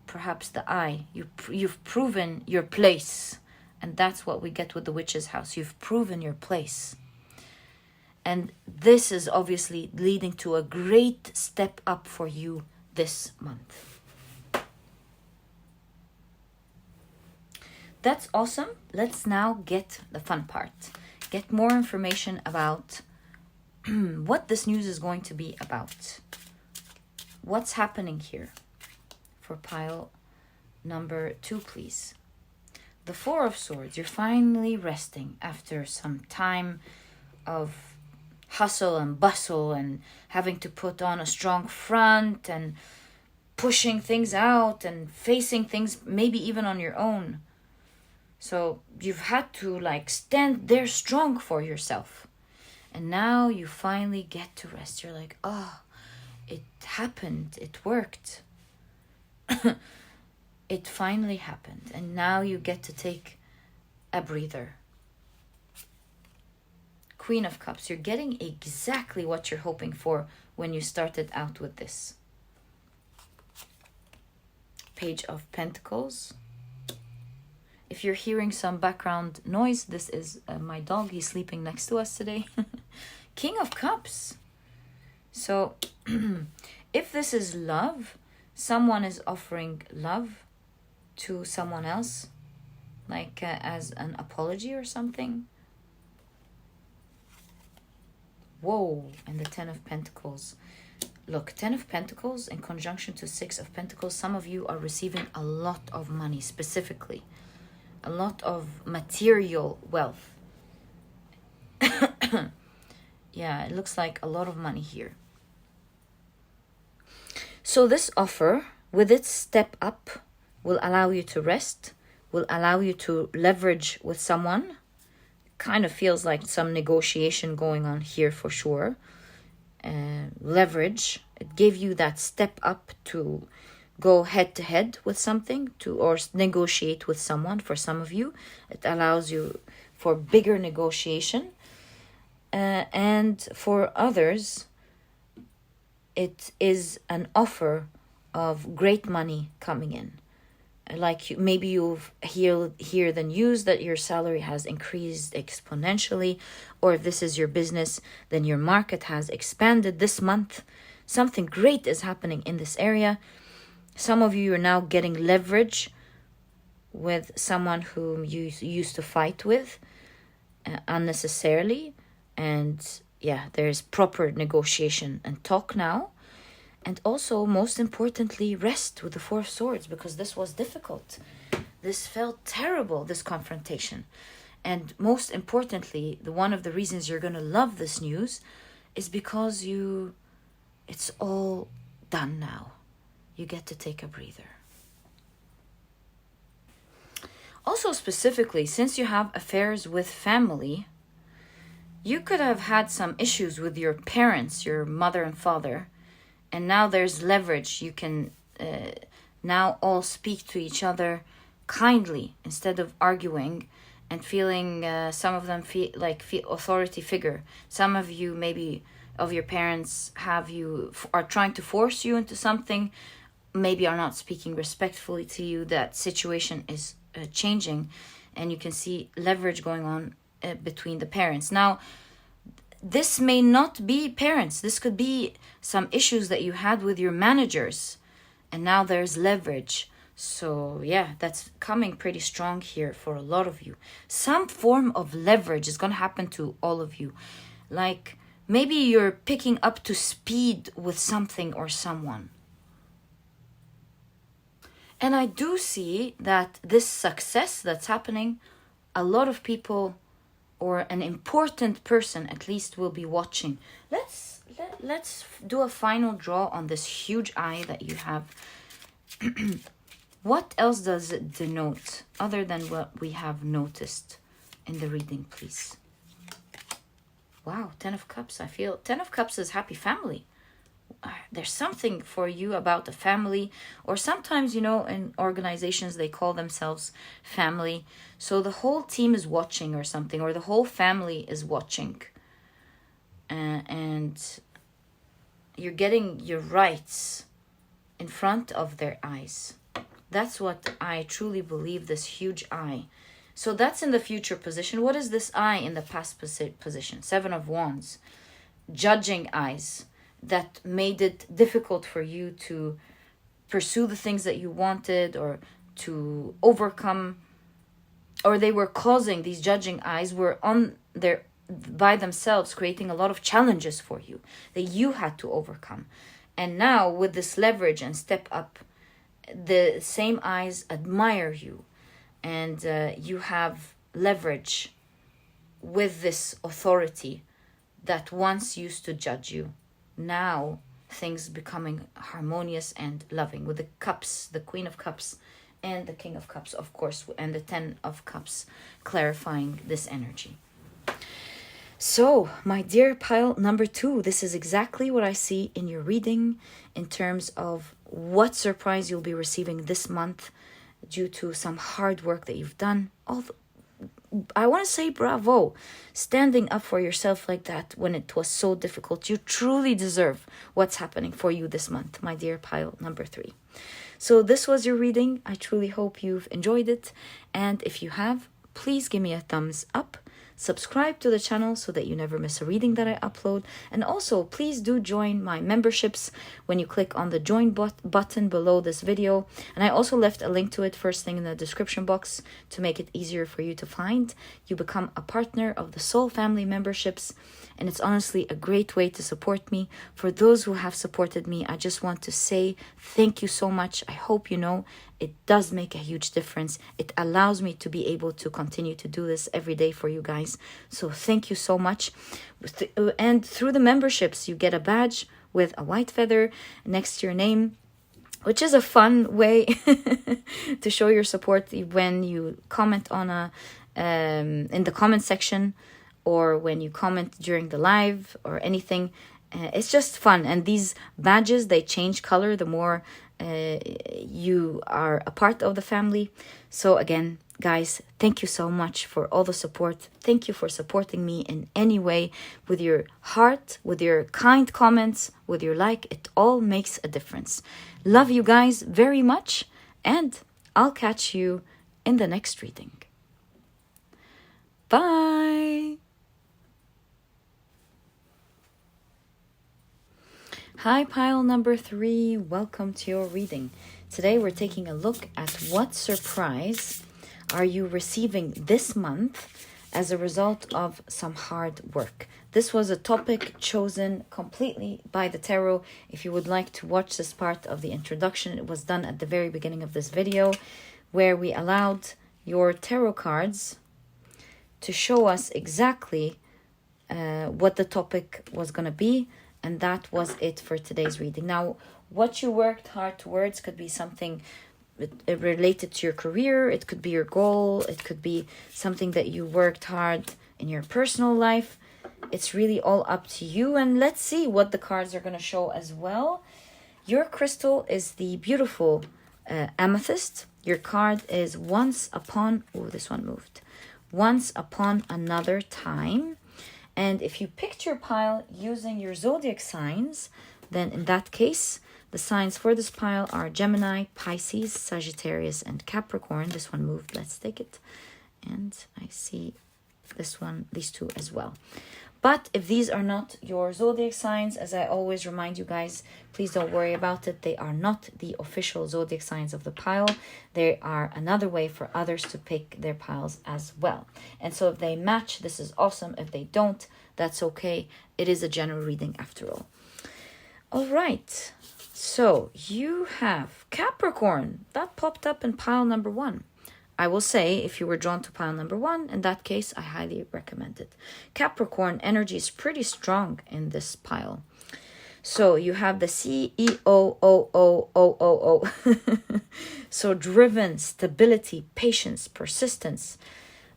perhaps the I, you've proven your place. And that's what we get with the witch's house. You've proven your place. And this is obviously leading to a great step up for you this month. That's awesome. Let's now get the fun part. Get more information about what this news is going to be about. What's happening here? For pile number 2, please. The 4 of Swords. You're finally resting after some time of hustle and bustle and having to put on a strong front and pushing things out and facing things maybe even on your own. So you've had to like stand there strong for yourself. And now you finally get to rest. You're like, oh, it happened. It worked. It finally happened. And now you get to take a breather. Queen of Cups. You're getting exactly what you're hoping for when you started out with this. Page of Pentacles. If you're hearing some background noise, this is my dog. He's sleeping next to us today. King of Cups. So if this is love, someone is offering love to someone else, like as an apology or something. Whoa, and the 10 of Pentacles. Look, 10 of Pentacles in conjunction to 6 of Pentacles. Some of you are receiving a lot of money, specifically. A lot of material wealth. Yeah, it looks like a lot of money here. So this offer, with its step up, will allow you to rest, will allow you to leverage with someone. Kind of feels like some negotiation going on here for sure. Leverage. It gave you that step up to go head to head with something, or negotiate with someone. For some of you, it allows you for bigger negotiation. And for others, it is an offer of great money coming in. Like maybe you've hear the news that your salary has increased exponentially, or if this is your business, then your market has expanded this month. Something great is happening in this area. Some of you are now getting leverage with someone whom you used to fight with unnecessarily. And yeah, there's proper negotiation and talk now. And also, most importantly, rest with the 4 of Swords, because this was difficult. This felt terrible, this confrontation. And most importantly, one of the reasons you're going to love this news is because it's all done now. You get to take a breather. Also, specifically, since you have affairs with family, you could have had some issues with your parents, your mother and father. And now there's leverage. You can now all speak to each other kindly instead of arguing and feeling some of them feel authority figure. Some of you, maybe of your parents, are trying to force you into something, maybe are not speaking respectfully to you. That situation is changing, and you can see leverage going on between the parents. Now, this may not be parents. This could be some issues that you had with your managers, and now there's leverage. So yeah, that's coming pretty strong here for a lot of you. Some form of leverage is going to happen to all of you. Like maybe you're picking up to speed with something or someone. And I do see that this success that's happening, a lot of people, or an important person at least, will be watching. Let's do a final draw on this huge eye that you have. What else does it denote other than what we have noticed in the reading, please? Wow, 10 of Cups. I feel 10 of Cups is happy family. there's something for you about the family, or sometimes, you know, in organizations they call themselves family. So the whole team is watching or something, or the whole family is watching, and you're getting your rights in front of their eyes. That's what I truly believe, this huge eye. So that's in the future position. What is this eye in the past position? 7 of Wands. Judging eyes that made it difficult for you to pursue the things that you wanted, or to overcome, or they were causing, these judging eyes were on their by themselves creating a lot of challenges for you that you had to overcome. And now with this leverage and step up, the same eyes admire you, and you have leverage with this authority that once used to judge you. Now things becoming harmonious and loving, with the cups, the Queen of Cups and the King of Cups, of course, and the 10 of Cups, clarifying this energy. So, my dear pile number 2, this is exactly what I see in your reading in terms of what surprise you'll be receiving this month due to some hard work that you've done. I want to say bravo, standing up for yourself like that when it was so difficult. You truly deserve what's happening for you this month, my dear pile number 3. So this was your reading. I truly hope you've enjoyed it. And if you have, please give me a thumbs up. Subscribe to the channel so that you never miss a reading that I upload. And also, please do join my memberships when you click on the join button below this video. And I also left a link to it first thing in the description box to make it easier for you to find. You become a partner of the Soul Family memberships, and it's honestly a great way to support me. For those who have supported me, I just want to say thank you so much. I hope you know it does make a huge difference. It allows me to be able to continue to do this every day for you guys. So thank you so much. And through the memberships, you get a badge with a white feather next to your name, which is a fun way to show your support when you comment on in the comment section, or when you comment during the live or anything. It's just fun. And these badges, they change color the more you are a part of the family. So again, guys, thank you so much for all the support. Thank you for supporting me in any way, with your heart, with your kind comments, with your like. It all makes a difference. Love you guys very much, and I'll catch you in the next reading. Bye. Hi, pile number 3. Welcome to your reading. Today we're taking a look at what surprise are you receiving this month as a result of some hard work. This was a topic chosen completely by the tarot. If you would like to watch this part of the introduction, it was done at the very beginning of this video, where we allowed your tarot cards to show us exactly what the topic was going to be. And that was it for today's reading. Now, what you worked hard towards could be something related to your career. It could be your goal. It could be something that you worked hard in your personal life. It's really all up to you. And let's see what the cards are going to show as well. Your crystal is the beautiful Amethyst. Your card is once upon... Oh, this one moved. Once upon another time. And if you picked your pile using your zodiac signs, then in that case, the signs for this pile are Gemini, Pisces, Sagittarius, and Capricorn. This one moved. Let's take it. And I see this one, these two as well. But if these are not your zodiac signs, as I always remind you guys, please don't worry about it. They are not the official zodiac signs of the pile. They are another way for others to pick their piles as well. And so if they match, this is awesome. If they don't, that's okay. It is a general reading after all. All right. So you have Capricorn. That popped up in pile number 1. I will say, if you were drawn to pile number 1, in that case, I highly recommend it. Capricorn energy is pretty strong in this pile. So you have the CEO. So driven, stability, patience, persistence,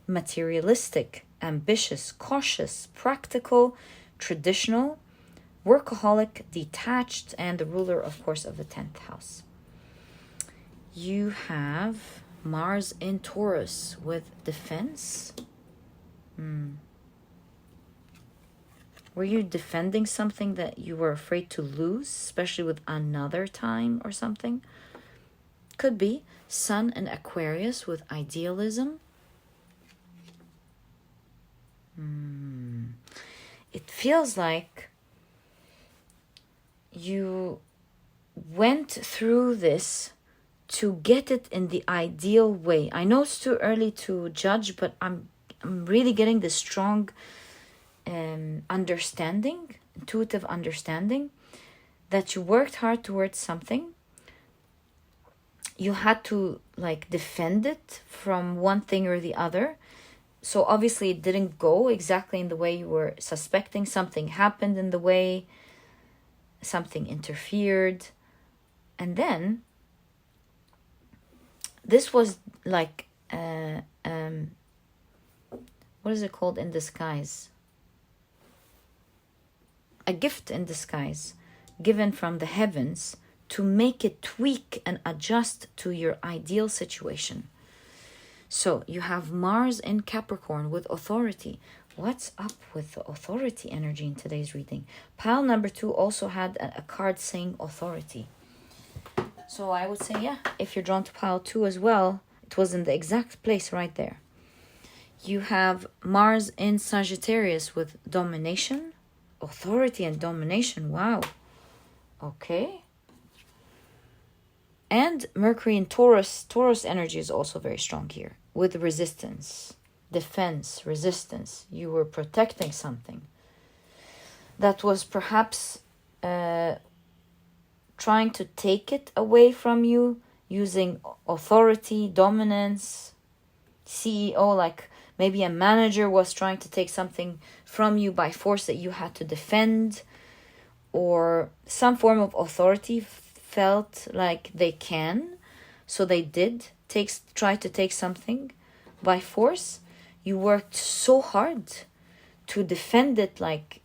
materialistic, ambitious, cautious, practical, traditional, workaholic, detached, and the ruler, of course, of the 10th house. You have Mars in Taurus with defense. Were you defending something that you were afraid to lose, especially with another time or something? Could be. Sun and Aquarius with idealism. It feels like you went through this to get it in the ideal way. I know it's too early to judge, but I'm really getting this strong understanding, intuitive understanding, that you worked hard towards something. You had to like defend it from one thing or the other. So obviously it didn't go exactly in the way you were suspecting. Something happened in the way, something interfered. And then this was like, what is it called in disguise? A gift in disguise given from the heavens to make it tweak and adjust to your ideal situation. So you have Mars in Capricorn with authority. What's up with the authority energy in today's reading? Pile number 2 also had a card saying authority. So I would say, yeah, if you're drawn to pile 2 as well, it was in the exact place right there. You have Mars in Sagittarius with domination, authority and domination. Wow. Okay. And Mercury in Taurus. Taurus energy is also very strong here with resistance, defense, resistance. You were protecting something that was perhaps trying to take it away from you using authority, dominance, CEO, like maybe a manager was trying to take something from you by force that you had to defend, or some form of authority felt like they can, so they did try to take something by force. You worked so hard to defend it. Like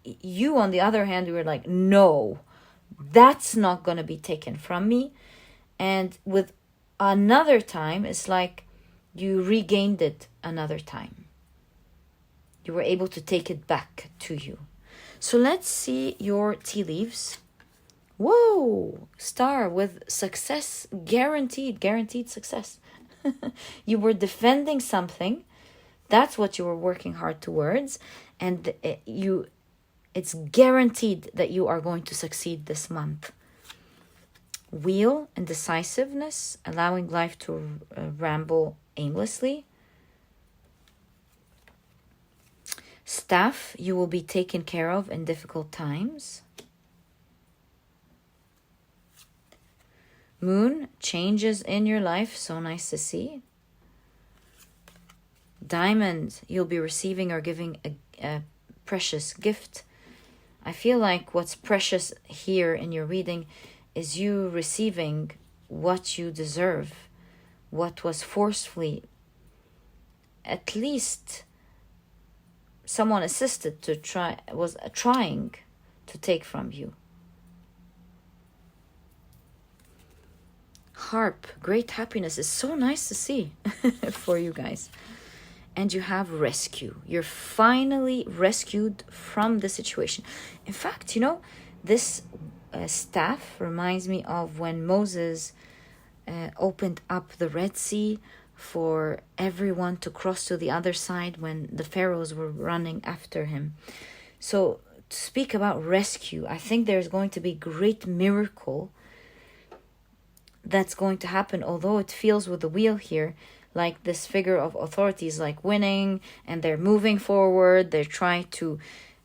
you, on the other hand, you were like, no, that's not going to be taken from me. And with another time, it's like you regained it another time. You were able to take it back to you. So let's see your tea leaves. Whoa, star with success, guaranteed success. You were defending something. That's what you were working hard towards. And it's guaranteed that you are going to succeed this month. Wheel and decisiveness, allowing life to ramble aimlessly. Staff, you will be taken care of in difficult times. Moon, changes in your life, so nice to see. Diamond, you'll be receiving or giving a precious gift. I feel like what's precious here in your reading is you receiving what you deserve, what was forcefully, at least someone assisted to trying to take from you. Harp, great happiness. Is so nice to see for you guys. And you have rescue. You're finally rescued from the situation. In fact, this staff reminds me of when Moses opened up the Red Sea for everyone to cross to the other side when the pharaohs were running after him. So to speak about rescue, I think there's going to be great miracle that's going to happen, although it feels with the wheel here like this figure of authority is like winning and they're moving forward. They're trying to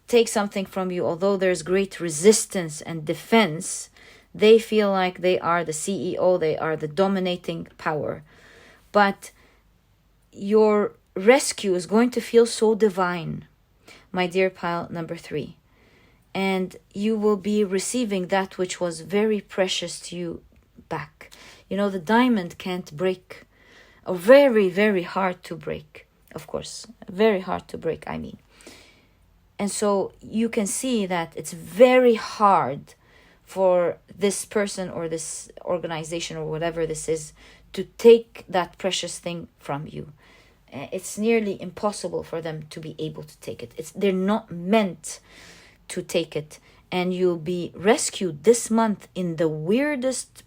take something from you. Although there's great resistance and defense, they feel like they are the CEO, they are the dominating power. But your rescue is going to feel so divine, my dear pile number 3. And you will be receiving that which was very precious to you back. The diamond can't break, or very, very hard to break. Of course, very hard to break, I mean. And so you can see that it's very hard for this person or this organization or whatever this is to take that precious thing from you. It's nearly impossible for them to be able to take it. They're not meant to take it. And you'll be rescued this month in the weirdest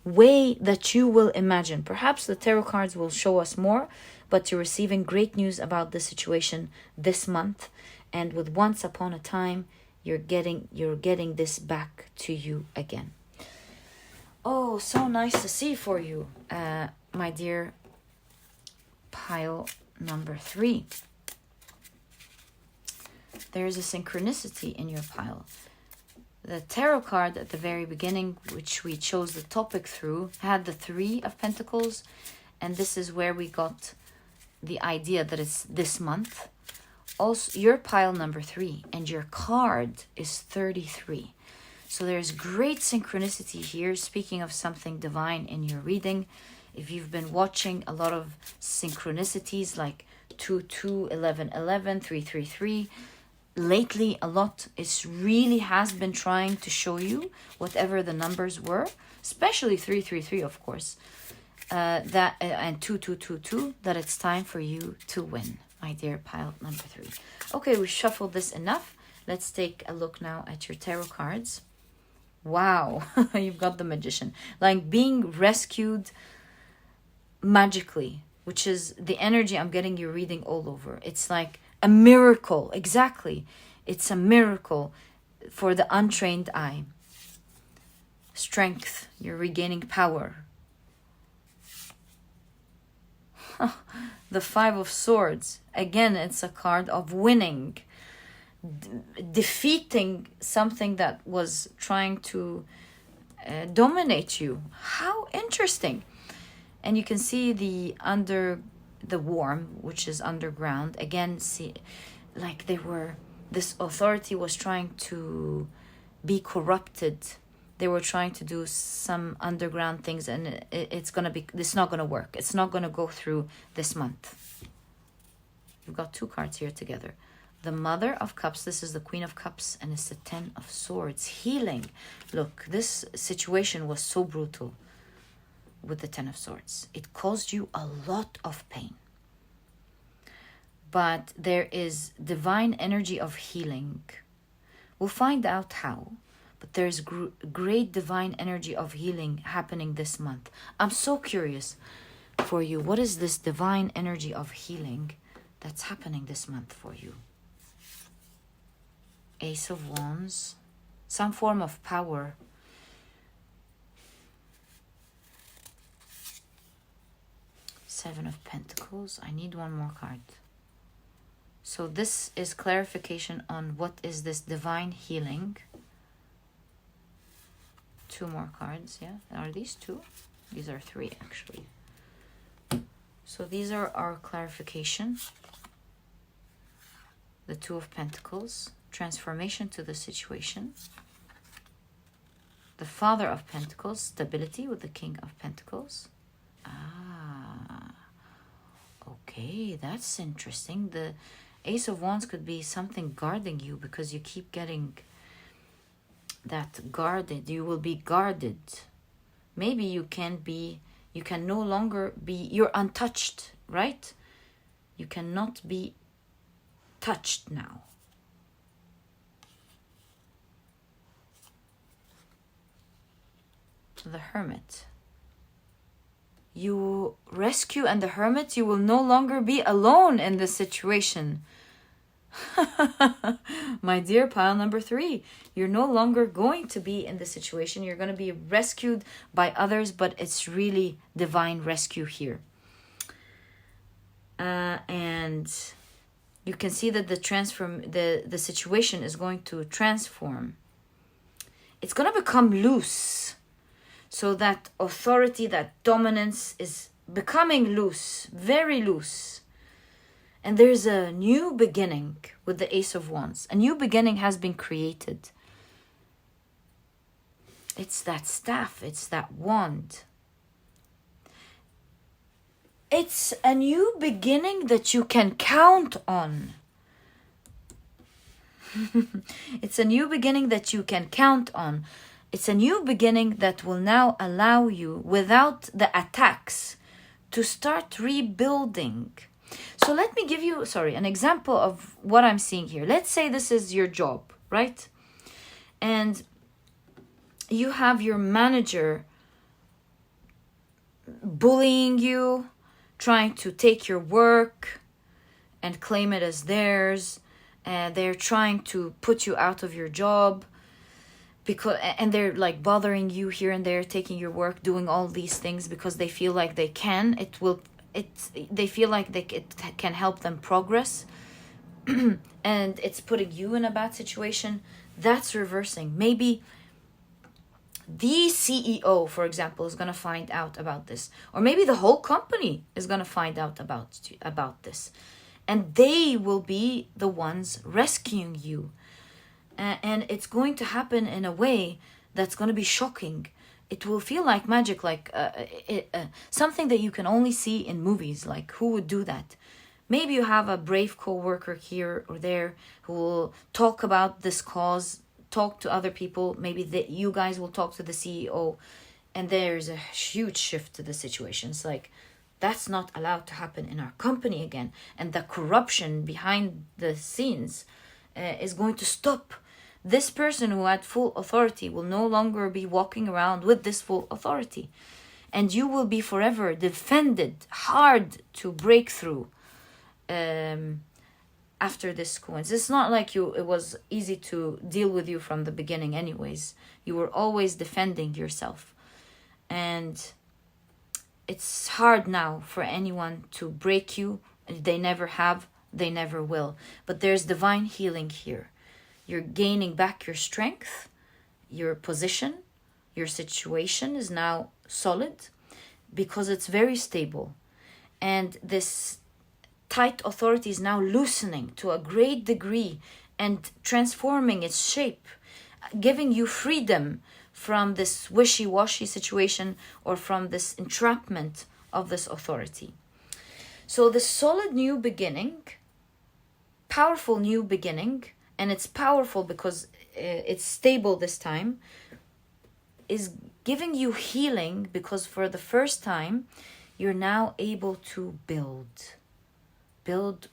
way that you will imagine. Perhaps the tarot cards will show us more, but you're receiving great news about the situation this month. And with Once Upon a Time, you're getting this back to you again. Oh, so nice to see for you, my dear pile number 3. There's a synchronicity in your pile. The tarot card at the very beginning, which we chose the topic through, had the 3 of Pentacles. And this is where we got the idea that it's this month. Also, your pile number 3 and your card is 33. So there's great synchronicity here. Speaking of something divine in your reading, if you've been watching a lot of synchronicities like 2-2, 11-11, 3-3-3, lately a lot really has been trying to show you, whatever the numbers were, especially 3-3-3, of course, that and 2-2-2-2, that it's time for you to win, my dear pile number 3. Okay, we shuffled this enough. Let's take a look now at your tarot cards. Wow, you've got the Magician, like being rescued magically, which is the energy I'm getting you reading all over. It's like a miracle. Exactly. It's a miracle for the untrained eye. Strength. You're regaining power. The 5 of Swords. Again, it's a card of winning. Defeating something that was trying to dominate you. How interesting. And you can see the worm, which is underground. Again, see, like this authority was trying to be corrupted. They were trying to do some underground things, and it's not gonna work. It's not gonna go through this month. You've got 2 cards here together. The Mother of Cups, this is the Queen of Cups, and it's the 10 of Swords. Healing. Look, this situation was so brutal with the 10 of Swords. It caused you a lot of pain. But there is divine energy of healing. We'll find out how. But there's great divine energy of healing happening this month. I'm so curious for you. What is this divine energy of healing that's happening this month for you? Ace of Wands. Some form of power. Seven of Pentacles. I need one more card. So this is clarification on what is this divine healing. 2 more cards, yeah. Are these 2? These are 3, actually. So these are our clarification. The 2 of Pentacles. Transformation to the situation. The Father of Pentacles. Stability with the King of Pentacles. Okay, that's interesting. The Ace of Wands could be something guarding you because you keep getting that guarded. You will be guarded. Maybe you can no longer be, you're untouched, right? You cannot be touched now. The Hermit. You rescue, and the Hermit, you will no longer be alone in this situation. My dear pile number 3, you're no longer going to be in this situation. You're going to be rescued by others, but it's really divine rescue here. And you can see that the situation is going to transform. It's going to become loose. So that authority, that dominance is becoming loose, very loose. And there's a new beginning with the Ace of Wands. A new beginning has been created. It's that staff, it's that wand. It's a new beginning that you can count on. It's a new beginning that you can count on. It's a new beginning that will now allow you, without the attacks, to start rebuilding. So let me give you, an example of what I'm seeing here. Let's say this is your job, right? And you have your manager bullying you, trying to take your work and claim it as theirs. And they're trying to put you out of your job, and they're like bothering you here and there, taking your work, doing all these things because they feel like they can. They feel like it can help them progress, and it's putting you in a bad situation. That's reversing. Maybe the CEO, for example, is going to find out about this, or maybe the whole company is going to find out about this, and they will be the ones rescuing you. And it's going to happen in a way that's going to be shocking. It will feel like magic, like something that you can only see in movies. Like, who would do that? Maybe you have a brave co-worker here or there who will talk about this cause, talk to other people. Maybe you guys will talk to the CEO, and there's a huge shift to the situation. It's like, that's not allowed to happen in our company again. And the corruption behind the scenes is going to stop. This person who had full authority will no longer be walking around with this full authority. And you will be forever defended, hard to break through after this coincidence. It's not like it was easy to deal with you from the beginning anyways. You were always defending yourself. And it's hard now for anyone to break you. They never have, they never will. But there's divine healing here. You're gaining back your strength, your position, your situation is now solid because it's very stable. And this tight authority is now loosening to a great degree and transforming its shape, giving you freedom from this wishy-washy situation or from this entrapment of this authority. So the solid new beginning, powerful new beginning, and it's powerful because it's stable this time, is giving you healing because for the first time, you're now able to build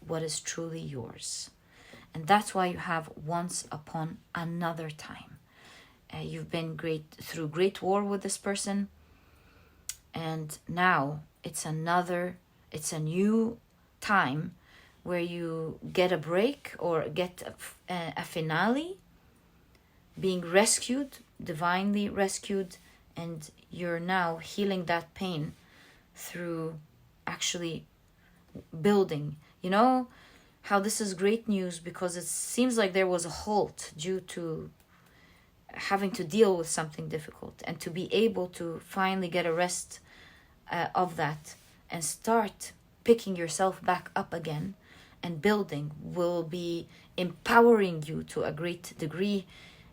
what is truly yours. And that's why you have once upon another time. You've been through great war with this person, and now it's a new time where you get a break or get a finale, being rescued, divinely rescued, and you're now healing that pain through actually building. You know how this is great news because it seems like there was a halt due to having to deal with something difficult, and to be able to finally get a rest of that and start picking yourself back up again and building will be empowering you to a great degree,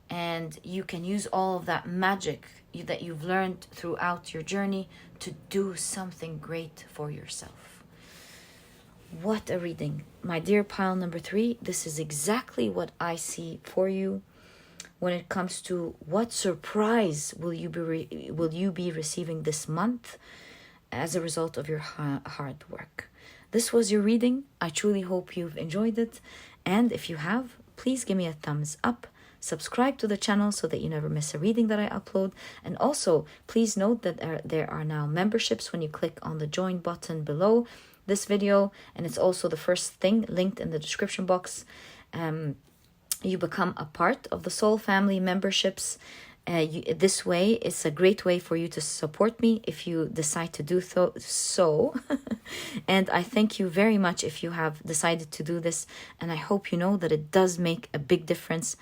and you can use all of that magic that you've learned throughout your journey to do something great for yourself. What a reading. My dear pile number 3, this is exactly what I see for you when it comes to what surprise will you be receiving this month as a result of your hard work. This was your reading. I truly hope you've enjoyed it. And if you have, please give me a thumbs up. Subscribe to the channel so that you never miss a reading that I upload. And also, please note that there are now memberships when you click on the join button below this video. And it's also the first thing linked in the description box. You become a part of the Soul Family memberships. This way, it's a great way for you to support me if you decide to do so. And I thank you very much if you have decided to do this. And I hope you know that it does make a big difference.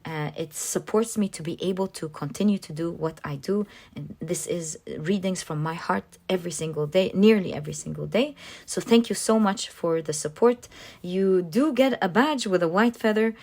It supports me to be able to continue to do what I do. And this is readings from my heart every single day, nearly every single day. So thank you so much for the support. You do get a badge with a white feather.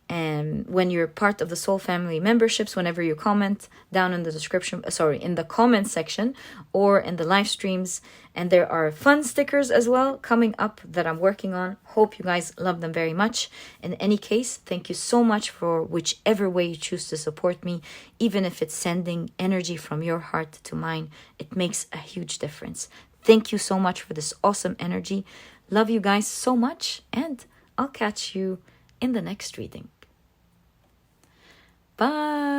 And when you're part of the Soul Family memberships, whenever you comment down in the description, in the comment section or in the live streams. And there are fun stickers as well coming up that I'm working on. Hope you guys love them very much. In any case, thank you so much for whichever way you choose to support me. Even if it's sending energy from your heart to mine, it makes a huge difference. Thank you so much for this awesome energy. Love you guys so much, and I'll catch you in the next reading. Bye.